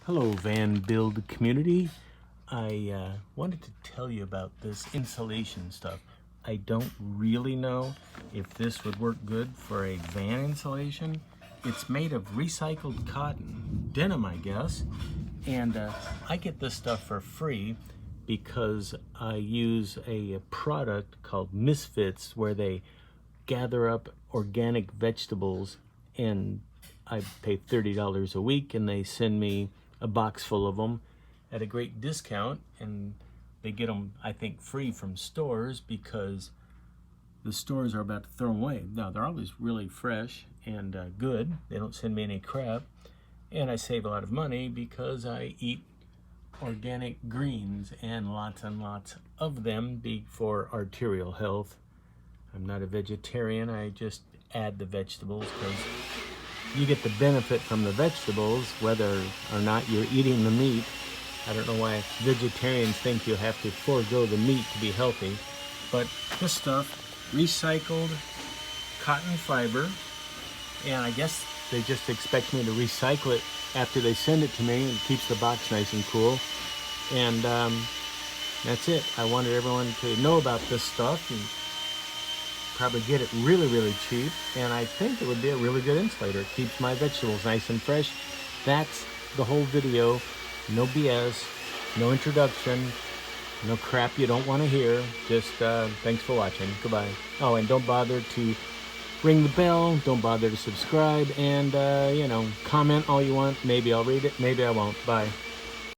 Hello, Van Build community. I wanted to tell you about this insulation stuff. I don't really know if this would work good for a van insulation. It's made of recycled cotton, denim I guess, and I get this stuff for free because I use a product called Misfits where they gather up organic vegetables, and I pay $30 a week and they send me a box full of them at a great discount, and they get them, I think, free from stores because the stores are about to throw them away. Now, they're always really fresh and good. They don't send me any crap, and I save a lot of money because I eat organic greens and lots of them for arterial health. I'm not a vegetarian. I just add the vegetables because you get the benefit from the vegetables whether or not you're eating the meat. I don't know why vegetarians think you have to forego the meat to be healthy, but this stuff, recycled cotton fiber, and I guess they just expect me to recycle it after they send it to me, and it keeps the box nice and cool. And that's it. I wanted everyone to know about this stuff and probably get it really cheap, and I think it would be a really good insulator. It keeps my vegetables nice and fresh. That's the whole video. No BS, no introduction, no crap you don't want to hear. Just thanks for watching. Goodbye. Oh, and don't bother to ring the bell, don't bother to subscribe, and comment all you want. Maybe I'll read it, maybe I won't. Bye.